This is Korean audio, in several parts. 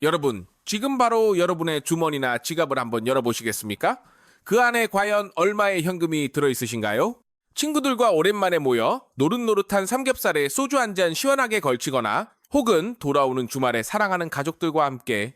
여러분, 지금 바로 여러분의 주머니나 지갑을 한번 열어보시겠습니까? 그 안에 과연 얼마의 현금이 들어있으신가요? 친구들과 오랜만에 모여 노릇노릇한 삼겹살에 소주 한 잔 시원하게 걸치거나 혹은 돌아오는 주말에 사랑하는 가족들과 함께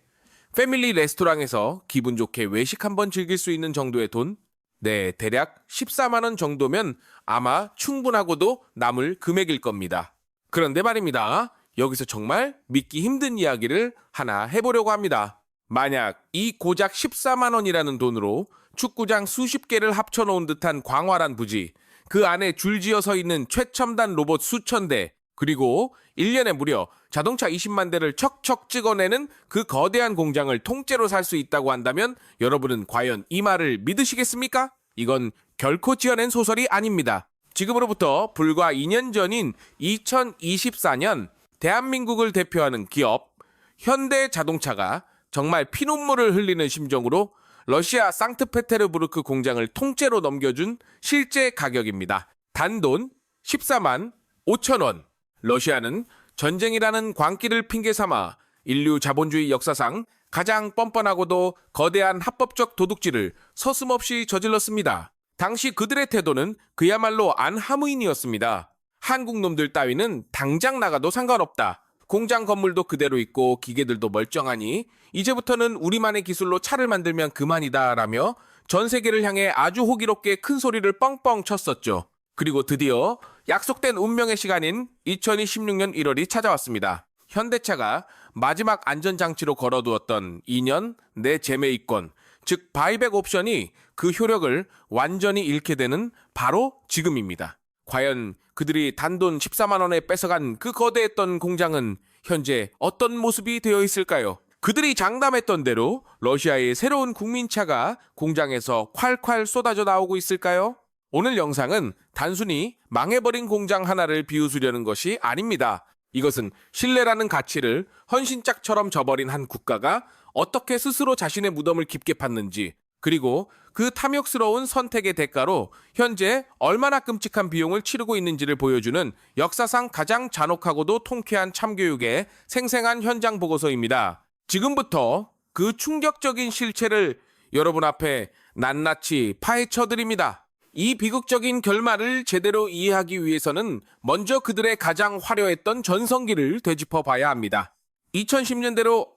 패밀리 레스토랑에서 기분 좋게 외식 한번 즐길 수 있는 정도의 돈? 네, 대략 14만 원 정도면 아마 충분하고도 남을 금액일 겁니다. 그런데 말입니다. 여기서 정말 믿기 힘든 이야기를 하나 해보려고 합니다. 만약 이 고작 14만 원이라는 돈으로 축구장 수십 개를 합쳐놓은 듯한 광활한 부지, 그 안에 줄지어 서 있는 최첨단 로봇 수천 대, 그리고 1년에 무려 자동차 20만 대를 척척 찍어내는 그 거대한 공장을 통째로 살 수 있다고 한다면 여러분은 과연 이 말을 믿으시겠습니까? 이건 결코 지어낸 소설이 아닙니다. 지금으로부터 불과 2년 전인 2024년 대한민국을 대표하는 기업 현대자동차가 정말 피눈물을 흘리는 심정으로 러시아 상트페테르부르크 공장을 통째로 넘겨준 실제 가격입니다. 단돈 14만 5천 원. 러시아는 전쟁이라는 광기를 핑계 삼아 인류 자본주의 역사상 가장 뻔뻔하고도 거대한 합법적 도둑질을 서슴없이 저질렀습니다. 당시 그들의 태도는 그야말로 안하무인이었습니다. 한국 놈들 따위는 당장 나가도 상관없다. 공장 건물도 그대로 있고 기계들도 멀쩡하니 이제부터는 우리만의 기술로 차를 만들면 그만이다 라며 전 세계를 향해 아주 호기롭게 큰 소리를 뻥뻥 쳤었죠. 그리고 드디어 약속된 운명의 시간인 2026년 1월이 찾아왔습니다. 현대차가 마지막 안전장치로 걸어두었던 2년 내 재매입권, 즉 바이백 옵션이 그 효력을 완전히 잃게 되는 바로 지금입니다. 과연 그들이 단돈 14만 원에 뺏어간 그 거대했던 공장은 현재 어떤 모습이 되어 있을까요? 그들이 장담했던 대로 러시아의 새로운 국민차가 공장에서 콸콸 쏟아져 나오고 있을까요? 오늘 영상은 단순히 망해버린 공장 하나를 비웃으려는 것이 아닙니다. 이것은 신뢰라는 가치를 헌신짝처럼 저버린 한 국가가 어떻게 스스로 자신의 무덤을 깊게 팠는지, 그리고 그 탐욕스러운 선택의 대가로 현재 얼마나 끔찍한 비용을 치르고 있는지를 보여주는 역사상 가장 잔혹하고도 통쾌한 참교육의 생생한 현장 보고서입니다. 지금부터 그 충격적인 실체를 여러분 앞에 낱낱이 파헤쳐드립니다. 이 비극적인 결말을 제대로 이해하기 위해서는 먼저 그들의 가장 화려했던 전성기를 되짚어 봐야 합니다. 2010년대로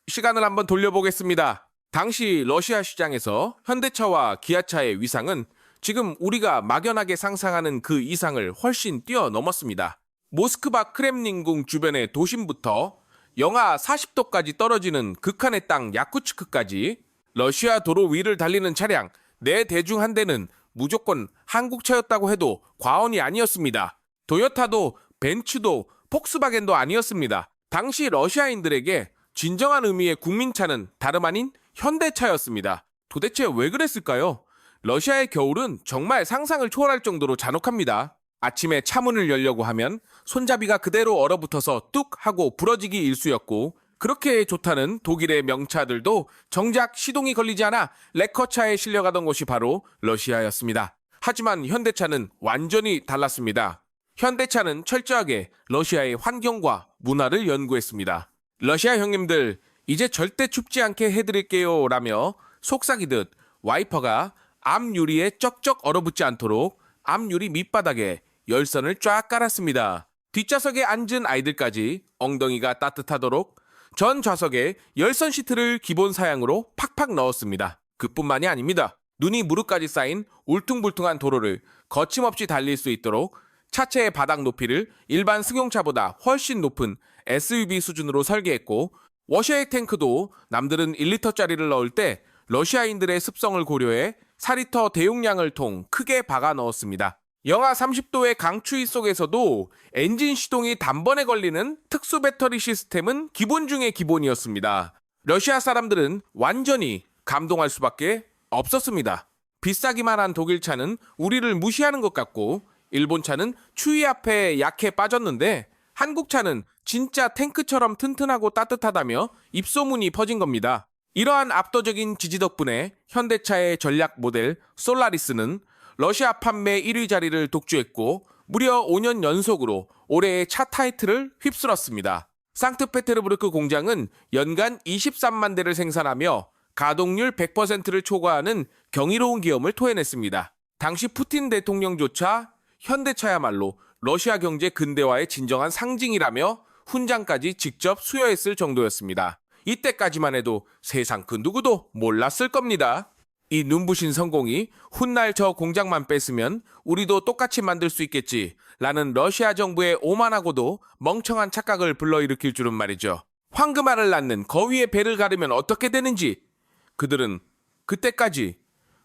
시간을 한번 돌려보겠습니다. 당시 러시아 시장에서 현대차와 기아차의 위상은 지금 우리가 막연하게 상상하는 그 이상을 훨씬 뛰어넘었습니다. 모스크바 크렘린궁 주변의 도심부터 영하 40도까지 떨어지는 극한의 땅 야쿠츠크까지 러시아 도로 위를 달리는 차량 4대 중 한 대는 무조건 한국차였다고 해도 과언이 아니었습니다. 도요타도 벤츠도 폭스바겐도 아니었습니다. 당시 러시아인들에게 진정한 의미의 국민차는 다름 아닌 현대차였습니다. 도대체 왜 그랬을까요? 러시아의 겨울은 정말 상상을 초월할 정도로 잔혹합니다. 아침에 차문을 열려고 하면 손잡이가 그대로 얼어붙어서 뚝 하고 부러지기 일쑤였고, 그렇게 좋다는 독일의 명차들도 정작 시동이 걸리지 않아 레커차에 실려가던 곳이 바로 러시아였습니다. 하지만 현대차는 완전히 달랐습니다. 현대차는 철저하게 러시아의 환경과 문화를 연구했습니다. 러시아 형님들, 이제 절대 춥지 않게 해드릴게요 라며 속삭이듯 와이퍼가 앞유리에 쩍쩍 얼어붙지 않도록 앞유리 밑바닥에 열선을 쫙 깔았습니다. 뒷좌석에 앉은 아이들까지 엉덩이가 따뜻하도록 전 좌석에 열선 시트를 기본 사양으로 팍팍 넣었습니다. 그뿐만이 아닙니다. 눈이 무릎까지 쌓인 울퉁불퉁한 도로를 거침없이 달릴 수 있도록 차체의 바닥 높이를 일반 승용차보다 훨씬 높은 SUV 수준으로 설계했고, 워셔액 탱크도 남들은 1리터짜리를 넣을 때 러시아인들의 습성을 고려해 4리터 대용량을 통 크게 박아 넣었습니다. 영하 30도의 강추위 속에서도 엔진 시동이 단번에 걸리는 특수 배터리 시스템은 기본 중의 기본이었습니다. 러시아 사람들은 완전히 감동할 수밖에 없었습니다. 비싸기만 한 독일 차는 우리를 무시하는 것 같고, 일본 차는 추위 앞에 약해 빠졌는데, 한국 차는 진짜 탱크처럼 튼튼하고 따뜻하다며 입소문이 퍼진 겁니다. 이러한 압도적인 지지 덕분에 현대차의 전략 모델 솔라리스는 러시아 판매 1위 자리를 독주했고 무려 5년 연속으로 올해의 차 타이틀을 휩쓸었습니다. 상트페테르부르크 공장은 연간 23만 대를 생산하며 가동률 100%를 초과하는 경이로운 기염을 토해냈습니다. 당시 푸틴 대통령조차 현대차야말로 러시아 경제 근대화의 진정한 상징이라며 훈장까지 직접 수여했을 정도였습니다. 이때까지만 해도 세상 그 누구도 몰랐을 겁니다. 이 눈부신 성공이 훗날 저 공장만 뺐으면 우리도 똑같이 만들 수 있겠지 라는 러시아 정부의 오만하고도 멍청한 착각을 불러일으킬 줄은 말이죠. 황금알을 낳는 거위의 배를 가르면 어떻게 되는지 그들은 그때까지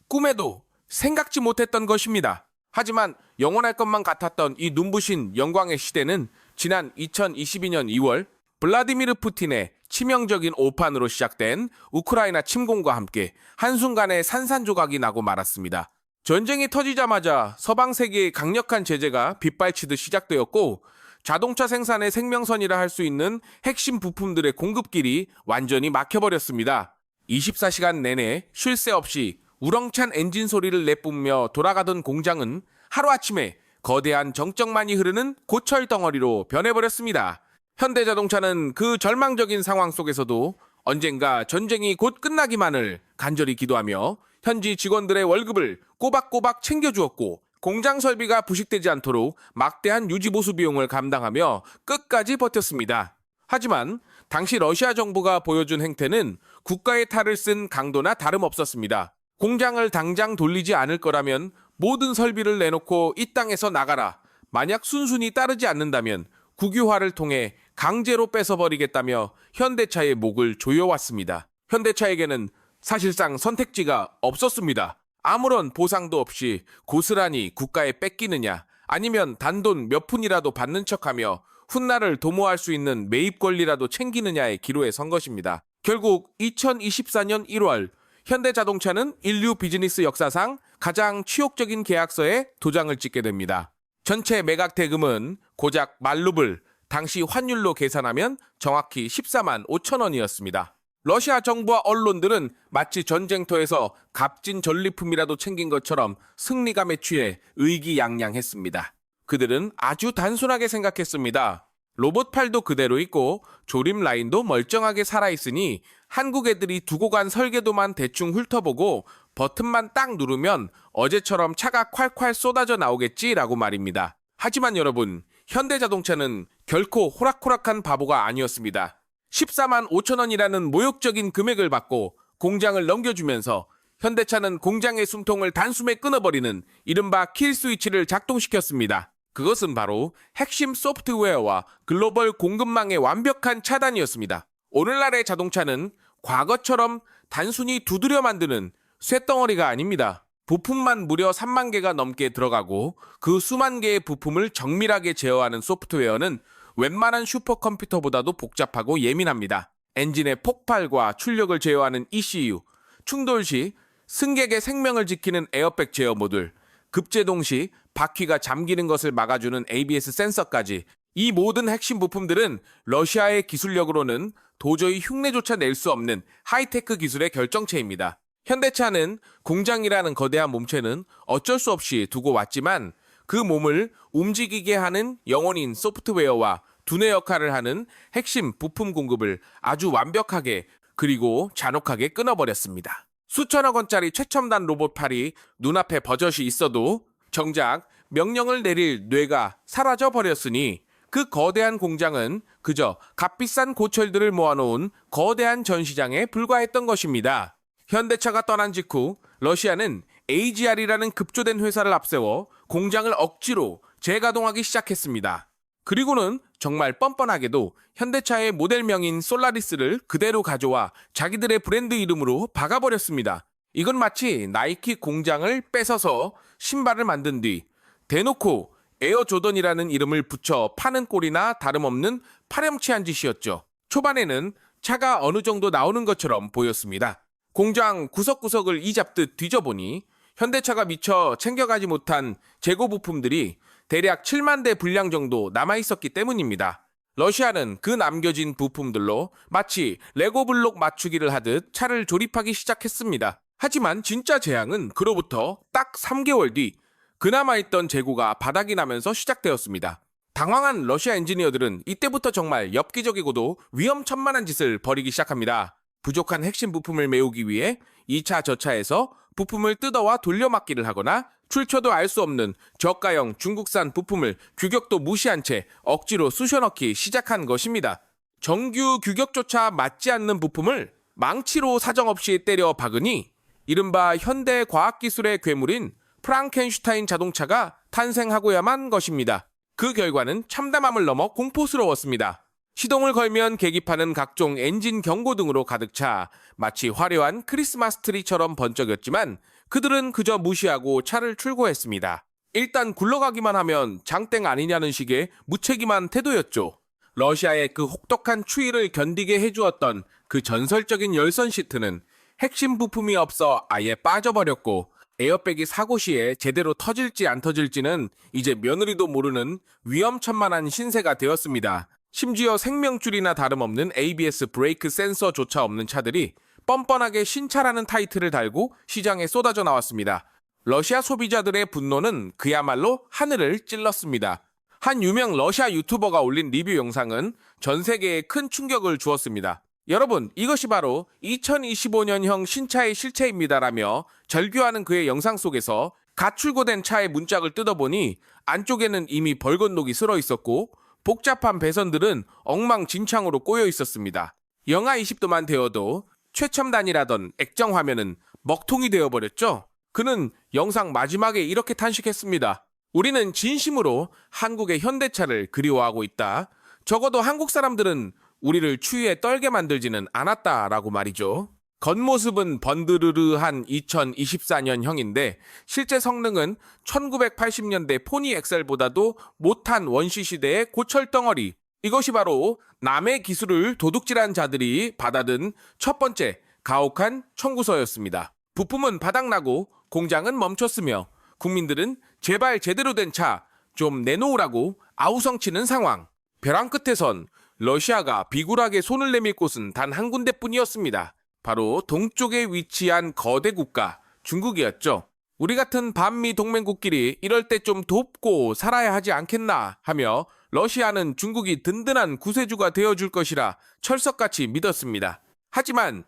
꿈에도 생각지 못했던 것입니다. 하지만 영원할 것만 같았던 이 눈부신 영광의 시대는 지난 2022년 2월 블라디미르 푸틴의 치명적인 오판으로 시작된 우크라이나 침공과 함께 한순간에 산산조각이 나고 말았습니다. 전쟁이 터지자마자 서방 세계의 강력한 제재가 빗발치듯 시작되었고 자동차 생산의 생명선이라 할 수 있는 핵심 부품들의 공급길이 완전히 막혀버렸습니다. 24시간 내내 쉴 새 없이 우렁찬 엔진 소리를 내뿜며 돌아가던 공장은 하루아침에 거대한 정적만이 흐르는 고철 덩어리로 변해버렸습니다. 현대자동차는 그 절망적인 상황 속에서도 언젠가 전쟁이 곧 끝나기만을 간절히 기도하며 현지 직원들의 월급을 꼬박꼬박 챙겨주었고 공장 설비가 부식되지 않도록 막대한 유지보수 비용을 감당하며 끝까지 버텼습니다. 하지만 당시 러시아 정부가 보여준 행태는 국가의 탈을 쓴 강도나 다름없었습니다. 공장을 당장 돌리지 않을 거라면 모든 설비를 내놓고 이 땅에서 나가라. 만약 순순히 따르지 않는다면 국유화를 통해 강제로 뺏어버리겠다며 현대차의 목을 조여왔습니다. 현대차에게는 사실상 선택지가 없었습니다. 아무런 보상도 없이 고스란히 국가에 뺏기느냐 아니면 단돈 몇 푼이라도 받는 척하며 훗날을 도모할 수 있는 매입 권리라도 챙기느냐의 기로에 선 것입니다. 결국 2024년 1월 현대자동차는 인류 비즈니스 역사상 가장 치욕적인 계약서에 도장을 찍게 됩니다. 전체 매각 대금은 고작 만루블, 당시 환율로 계산하면 정확히 14만 5천 원이었습니다. 러시아 정부와 언론들은 마치 전쟁터에서 값진 전리품이라도 챙긴 것처럼 승리감에 취해 의기양양했습니다. 그들은 아주 단순하게 생각했습니다. 로봇팔도 그대로 있고 조립 라인도 멀쩡하게 살아있으니 한국 애들이 두고 간 설계도만 대충 훑어보고 버튼만 딱 누르면 어제처럼 차가 콸콸 쏟아져 나오겠지라고 말입니다. 하지만 여러분, 현대자동차는 결코 호락호락한 바보가 아니었습니다. 14만 5천 원이라는 모욕적인 금액을 받고 공장을 넘겨주면서 현대차는 공장의 숨통을 단숨에 끊어버리는 이른바 킬 스위치를 작동시켰습니다. 그것은 바로 핵심 소프트웨어와 글로벌 공급망의 완벽한 차단이었습니다. 오늘날의 자동차는 과거처럼 단순히 두드려 만드는 쇳덩어리가 아닙니다. 부품만 무려 3만 개가 넘게 들어가고 그 수만 개의 부품을 정밀하게 제어하는 소프트웨어는 웬만한 슈퍼컴퓨터보다도 복잡하고 예민합니다. 엔진의 폭발과 출력을 제어하는 ECU, 충돌 시 승객의 생명을 지키는 에어백 제어 모듈, 급제동 시 바퀴가 잠기는 것을 막아주는 ABS 센서까지 이 모든 핵심 부품들은 러시아의 기술력으로는 도저히 흉내조차 낼 수 없는 하이테크 기술의 결정체입니다. 현대차는 공장이라는 거대한 몸체는 어쩔 수 없이 두고 왔지만 그 몸을 움직이게 하는 영혼인 소프트웨어와 두뇌 역할을 하는 핵심 부품 공급을 아주 완벽하게 그리고 잔혹하게 끊어버렸습니다. 수천억 원짜리 최첨단 로봇팔이 눈앞에 버젓이 있어도 정작 명령을 내릴 뇌가 사라져 버렸으니 그 거대한 공장은 그저 값비싼 고철들을 모아놓은 거대한 전시장에 불과했던 것입니다. 현대차가 떠난 직후 러시아는 AGR이라는 급조된 회사를 앞세워 공장을 억지로 재가동하기 시작했습니다. 그리고는 정말 뻔뻔하게도 현대차의 모델명인 솔라리스를 그대로 가져와 자기들의 브랜드 이름으로 박아버렸습니다. 이건 마치 나이키 공장을 뺏어서 신발을 만든 뒤 대놓고 에어조던이라는 이름을 붙여 파는 꼴이나 다름없는 파렴치한 짓이었죠. 초반에는 차가 어느 정도 나오는 것처럼 보였습니다. 공장 구석구석을 이잡듯 뒤져보니 현대차가 미처 챙겨가지 못한 재고 부품들이 대략 7만 대 분량 정도 남아있었기 때문입니다. 러시아는 그 남겨진 부품들로 마치 레고 블록 맞추기를 하듯 차를 조립하기 시작했습니다. 하지만 진짜 재앙은 그로부터 딱 3개월 뒤 그나마 있던 재고가 바닥이 나면서 시작되었습니다. 당황한 러시아 엔지니어들은 이때부터 정말 엽기적이고도 위험천만한 짓을 벌이기 시작합니다. 부족한 핵심 부품을 메우기 위해 2차 저차에서 부품을 뜯어와 돌려막기를 하거나 출처도 알 수 없는 저가형 중국산 부품을 규격도 무시한 채 억지로 쑤셔넣기 시작한 것입니다. 정규 규격조차 맞지 않는 부품을 망치로 사정없이 때려 박으니 이른바 현대 과학기술의 괴물인 프랑켄슈타인 자동차가 탄생하고야만 것입니다. 그 결과는 참담함을 넘어 공포스러웠습니다. 시동을 걸면 계기판은 각종 엔진 경고 등으로 가득 차 마치 화려한 크리스마스 트리처럼 번쩍였지만 그들은 그저 무시하고 차를 출고했습니다. 일단 굴러가기만 하면 장땡 아니냐는 식의 무책임한 태도였죠. 러시아의 그 혹독한 추위를 견디게 해주었던 그 전설적인 열선 시트는 핵심 부품이 없어 아예 빠져버렸고 에어백이 사고 시에 제대로 터질지 안 터질지는 이제 며느리도 모르는 위험천만한 신세가 되었습니다. 심지어 생명줄이나 다름없는 ABS 브레이크 센서조차 없는 차들이 뻔뻔하게 신차라는 타이틀을 달고 시장에 쏟아져 나왔습니다. 러시아 소비자들의 분노는 그야말로 하늘을 찔렀습니다. 한 유명 러시아 유튜버가 올린 리뷰 영상은 전 세계에 큰 충격을 주었습니다. 여러분, 이것이 바로 2025년형 신차의 실체입니다라며 절규하는 그의 영상 속에서 갓 출고된 차의 문짝을 뜯어보니 안쪽에는 이미 벌건록이 쓸어 있었고 복잡한 배선들은 엉망진창으로 꼬여 있었습니다. 영하 20도만 되어도 최첨단이라던 액정 화면은 먹통이 되어버렸죠. 그는 영상 마지막에 이렇게 탄식했습니다. 우리는 진심으로 한국의 현대차를 그리워하고 있다. 적어도 한국 사람들은 우리를 추위에 떨게 만들지는 않았다라고 말이죠. 겉모습은 번드르르한 2024년형인데 실제 성능은 1980년대 포니 엑셀보다도 못한 원시 시대의 고철덩어리. 이것이 바로 남의 기술을 도둑질한 자들이 받아든 첫 번째 가혹한 청구서였습니다. 부품은 바닥나고 공장은 멈췄으며 국민들은 제발 제대로 된 차 좀 내놓으라고 아우성치는 상황. 벼랑 끝에선 러시아가 비굴하게 손을 내밀 곳은 단 한 군데뿐이었습니다. 바로 동쪽에 위치한 거대 국가 중국이었죠. 우리 같은 반미 동맹국끼리 이럴 때 좀 돕고 살아야 하지 않겠나 하며 러시아는 중국이 든든한 구세주가 되어줄 것이라 철석같이 믿었습니다. 하지만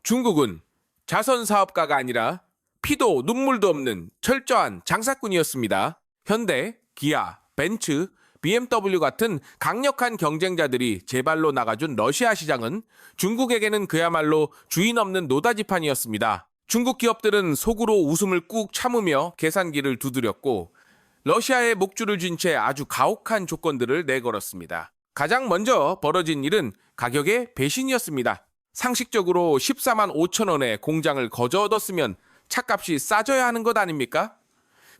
중국은 자선 사업가가 아니라 피도 눈물도 없는 철저한 장사꾼이었습니다. 현대, 기아, 벤츠, BMW 같은 강력한 경쟁자들이 제발로 나가준 러시아 시장은 중국에게는 그야말로 주인 없는 노다지판이었습니다. 중국 기업들은 속으로 웃음을 꾹 참으며 계산기를 두드렸고 러시아의 목줄을 쥔 채 아주 가혹한 조건들을 내걸었습니다. 가장 먼저 벌어진 일은 가격의 배신이었습니다. 상식적으로 14만 5천 원에 공장을 거저 얻었으면 차값이 싸져야 하는 것 아닙니까?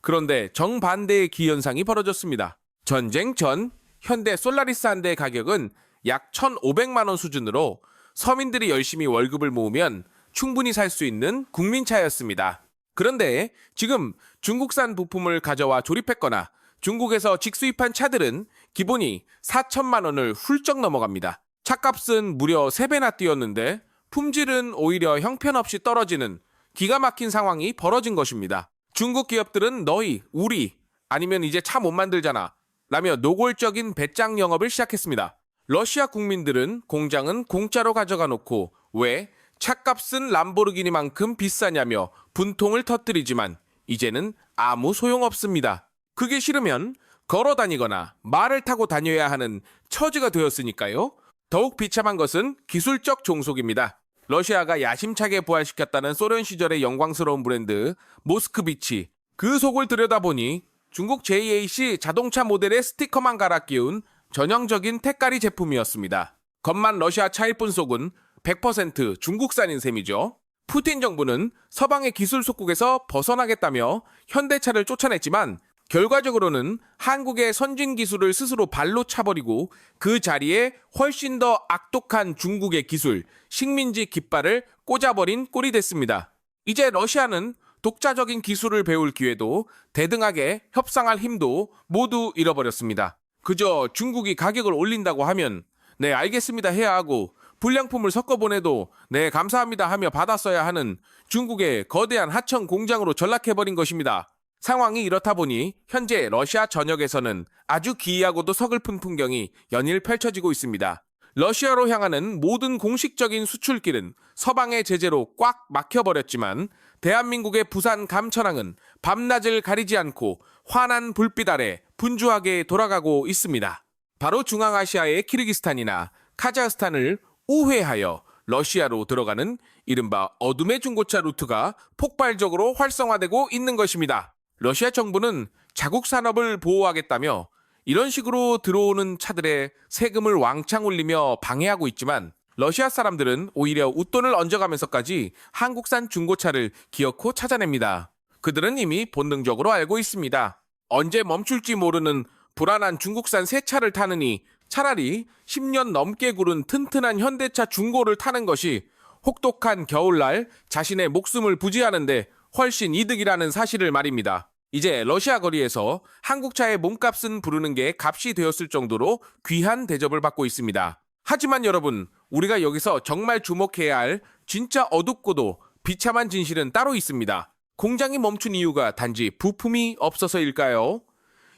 그런데 정반대의 기현상이 벌어졌습니다. 전쟁 전 현대 솔라리스 한 대의 가격은 약 1,500만 원 수준으로 서민들이 열심히 월급을 모으면 충분히 살 수 있는 국민차였습니다. 그런데 지금 중국산 부품을 가져와 조립했거나 중국에서 직수입한 차들은 기본이 4천만 원을 훌쩍 넘어갑니다. 차값은 무려 3배나 뛰었는데 품질은 오히려 형편없이 떨어지는 기가 막힌 상황이 벌어진 것입니다. 중국 기업들은 너희, 우리, 아니면 이제 차 못 만들잖아 라며 노골적인 배짱 영업을 시작했습니다. 러시아 국민들은 공장은 공짜로 가져가 놓고 왜 차값은 람보르기니만큼 비싸냐며 분통을 터뜨리지만 이제는 아무 소용없습니다. 그게 싫으면 걸어 다니거나 말을 타고 다녀야 하는 처지가 되었으니까요. 더욱 비참한 것은 기술적 종속입니다. 러시아가 야심차게 부활시켰다는 소련 시절의 영광스러운 브랜드 모스크비치. 그 속을 들여다보니 중국 JAC 자동차 모델의 스티커만 갈아 끼운 전형적인 택가리 제품이었습니다. 겉만 러시아 차일 뿐 속은 100% 중국산인 셈이죠. 푸틴 정부는 서방의 기술 속국에서 벗어나겠다며 현대차를 쫓아냈지만 결과적으로는 한국의 선진 기술을 스스로 발로 차버리고 그 자리에 훨씬 더 악독한 중국의 기술, 식민지 깃발을 꽂아버린 꼴이 됐습니다. 이제 러시아는 독자적인 기술을 배울 기회도 대등하게 협상할 힘도 모두 잃어버렸습니다. 그저 중국이 가격을 올린다고 하면 네 알겠습니다 해야 하고 불량품을 섞어보내도 네 감사합니다 하며 받았어야 하는 중국의 거대한 하청 공장으로 전락해버린 것입니다. 상황이 이렇다 보니 현재 러시아 전역에서는 아주 기이하고도 서글픈 풍경이 연일 펼쳐지고 있습니다. 러시아로 향하는 모든 공식적인 수출길은 서방의 제재로 꽉 막혀버렸지만 대한민국의 부산 감천항은 밤낮을 가리지 않고 환한 불빛 아래 분주하게 돌아가고 있습니다. 바로 중앙아시아의 키르기스탄이나 카자흐스탄을 우회하여 러시아로 들어가는 이른바 어둠의 중고차 루트가 폭발적으로 활성화되고 있는 것입니다. 러시아 정부는 자국 산업을 보호하겠다며 이런 식으로 들어오는 차들의 세금을 왕창 올리며 방해하고 있지만 러시아 사람들은 오히려 웃돈을 얹어가면서까지 한국산 중고차를 기어코 찾아냅니다. 그들은 이미 본능적으로 알고 있습니다. 언제 멈출지 모르는 불안한 중국산 새 차를 타느니 차라리 10년 넘게 구른 튼튼한 현대차 중고를 타는 것이 혹독한 겨울날 자신의 목숨을 부지하는데 훨씬 이득이라는 사실을 말입니다. 이제 러시아 거리에서 한국차의 몸값은 부르는 게 값이 되었을 정도로 귀한 대접을 받고 있습니다. 하지만 여러분, 우리가 여기서 정말 주목해야 할 진짜 어둡고도 비참한 진실은 따로 있습니다. 공장이 멈춘 이유가 단지 부품이 없어서일까요?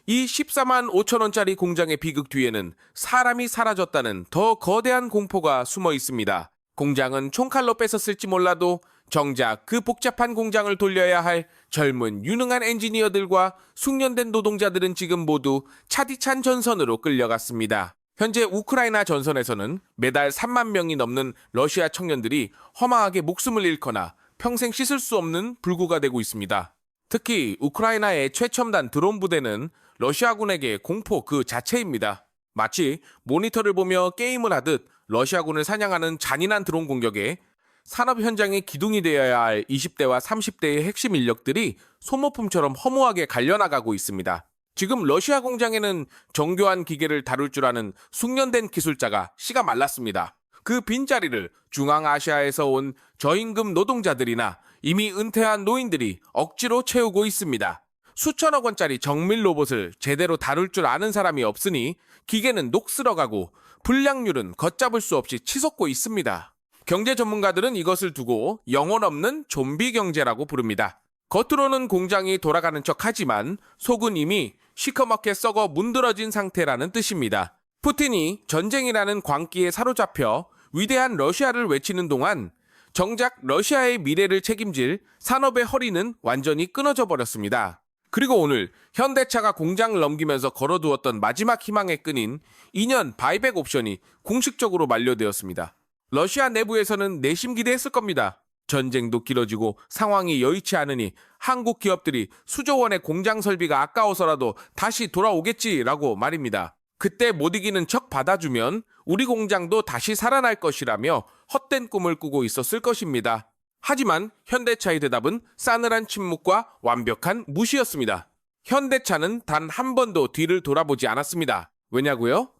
이 14만 5천 원짜리 공장의 비극 뒤에는 사람이 사라졌다는 더 거대한 공포가 숨어 있습니다. 공장은 총칼로 뺏었을지 몰라도 정작 그 복잡한 공장을 돌려야 할 젊은 유능한 엔지니어들과 숙련된 노동자들은 지금 모두 차디찬 전선으로 끌려갔습니다. 현재 우크라이나 전선에서는 매달 3만 명이 넘는 러시아 청년들이 허망하게 목숨을 잃거나 평생 씻을 수 없는 불구가 되고 있습니다. 특히 우크라이나의 최첨단 드론 부대는 러시아군에게 공포 그 자체입니다. 마치 모니터를 보며 게임을 하듯 러시아군을 사냥하는 잔인한 드론 공격에 산업 현장의 기둥이 되어야 할 20대와 30대의 핵심 인력들이 소모품처럼 허무하게 갈려나가고 있습니다. 지금 러시아 공장에는 정교한 기계를 다룰 줄 아는 숙련된 기술자가 씨가 말랐습니다. 그 빈자리를 중앙아시아에서 온 저임금 노동자들이나 이미 은퇴한 노인들이 억지로 채우고 있습니다. 수천억 원짜리 정밀 로봇을 제대로 다룰 줄 아는 사람이 없으니 기계는 녹슬어가고 불량률은 걷잡을 수 없이 치솟고 있습니다. 경제 전문가들은 이것을 두고 영혼 없는 좀비 경제라고 부릅니다. 겉으로는 공장이 돌아가는 척하지만 속은 이미 시커멓게 썩어 문드러진 상태라는 뜻입니다. 푸틴이 전쟁이라는 광기에 사로잡혀 위대한 러시아를 외치는 동안 정작 러시아의 미래를 책임질 산업의 허리는 완전히 끊어져 버렸습니다. 그리고 오늘 현대차가 공장을 넘기면서 걸어두었던 마지막 희망의 끈인 2년 바이백 옵션이 공식적으로 만료되었습니다. 러시아 내부에서는 내심 기대했을 겁니다. 전쟁도 길어지고 상황이 여의치 않으니 한국 기업들이 수조 원의 공장 설비가 아까워서라도 다시 돌아오겠지라고 말입니다. 그때 못 이기는 척 받아주면 우리 공장도 다시 살아날 것이라며 헛된 꿈을 꾸고 있었을 것입니다. 하지만 현대차의 대답은 싸늘한 침묵과 완벽한 무시였습니다. 현대차는 단 한 번도 뒤를 돌아보지 않았습니다. 왜냐고요?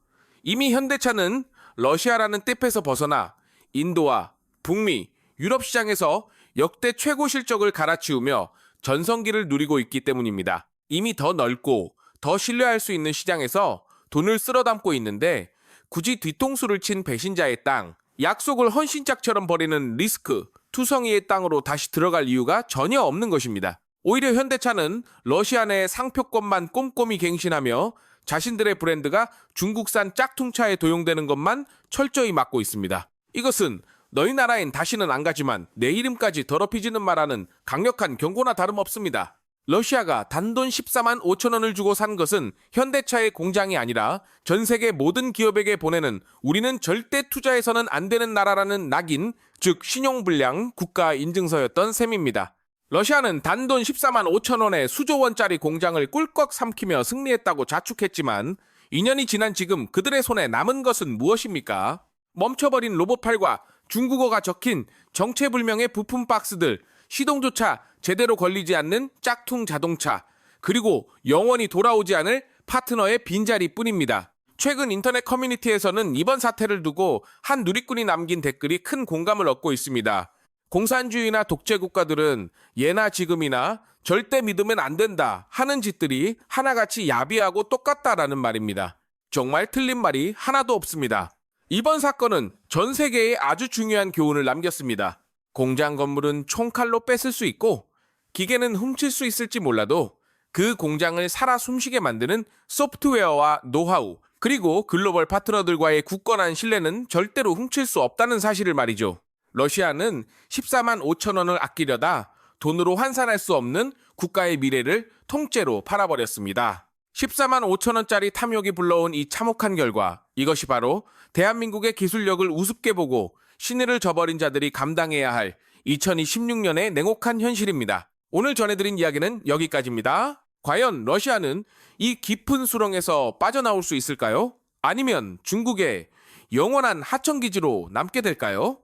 이미 현대차는 러시아라는 늪에서 벗어나 인도와 북미, 유럽 시장에서 역대 최고 실적을 갈아치우며 전성기를 누리고 있기 때문입니다. 이미 더 넓고 더 신뢰할 수 있는 시장에서 돈을 쓸어 담고 있는데 굳이 뒤통수를 친 배신자의 땅, 약속을 헌신짝처럼 버리는 리스크, 투성이의 땅으로 다시 들어갈 이유가 전혀 없는 것입니다. 오히려 현대차는 러시아 내 상표권만 꼼꼼히 갱신하며 자신들의 브랜드가 중국산 짝퉁차에 도용되는 것만 철저히 막고 있습니다. 이것은 너희 나라엔 다시는 안 가지만 내 이름까지 더럽히지는 말하는 강력한 경고나 다름없습니다. 러시아가 단돈 14만 5천 원을 주고 산 것은 현대차의 공장이 아니라 전 세계 모든 기업에게 보내는 우리는 절대 투자해서는 안 되는 나라라는 낙인, 즉 신용불량 국가 인증서였던 셈입니다. 러시아는 단돈 14만 5천 원의 수조 원짜리 공장을 꿀꺽 삼키며 승리했다고 자축했지만 2년이 지난 지금 그들의 손에 남은 것은 무엇입니까? 멈춰버린 로봇팔과 중국어가 적힌 정체불명의 부품 박스들, 시동조차 제대로 걸리지 않는 짝퉁 자동차, 그리고 영원히 돌아오지 않을 파트너의 빈자리뿐입니다. 최근 인터넷 커뮤니티에서는 이번 사태를 두고 한 누리꾼이 남긴 댓글이 큰 공감을 얻고 있습니다. 공산주의나 독재 국가들은 예나 지금이나 절대 믿으면 안 된다 하는 짓들이 하나같이 야비하고 똑같다라는 말입니다. 정말 틀린 말이 하나도 없습니다. 이번 사건은 전 세계에 아주 중요한 교훈을 남겼습니다. 공장 건물은 총칼로 뺏을 수 있고 기계는 훔칠 수 있을지 몰라도 그 공장을 살아 숨쉬게 만드는 소프트웨어와 노하우, 그리고 글로벌 파트너들과의 굳건한 신뢰는 절대로 훔칠 수 없다는 사실을 말이죠. 러시아는 14만 5천 원을 아끼려다 돈으로 환산할 수 없는 국가의 미래를 통째로 팔아버렸습니다. 14만 5천 원짜리 탐욕이 불러온 이 참혹한 결과, 이것이 바로 대한민국의 기술력을 우습게 보고 신의를 저버린 자들이 감당해야 할 2026년의 냉혹한 현실입니다. 오늘 전해드린 이야기는 여기까지입니다. 과연 러시아는 이 깊은 수렁에서 빠져나올 수 있을까요? 아니면 중국의 영원한 하청기지로 남게 될까요?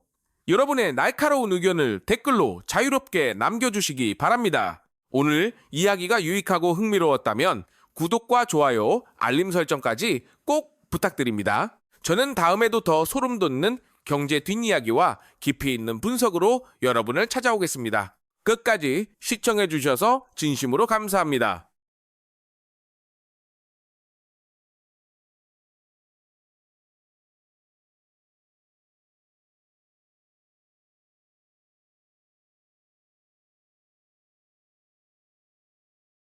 여러분의 날카로운 의견을 댓글로 자유롭게 남겨주시기 바랍니다. 오늘 이야기가 유익하고 흥미로웠다면 구독과 좋아요, 알림 설정까지 꼭 부탁드립니다. 저는 다음에도 더 소름 돋는 경제 뒷이야기와 깊이 있는 분석으로 여러분을 찾아오겠습니다. 끝까지 시청해주셔서 진심으로 감사합니다.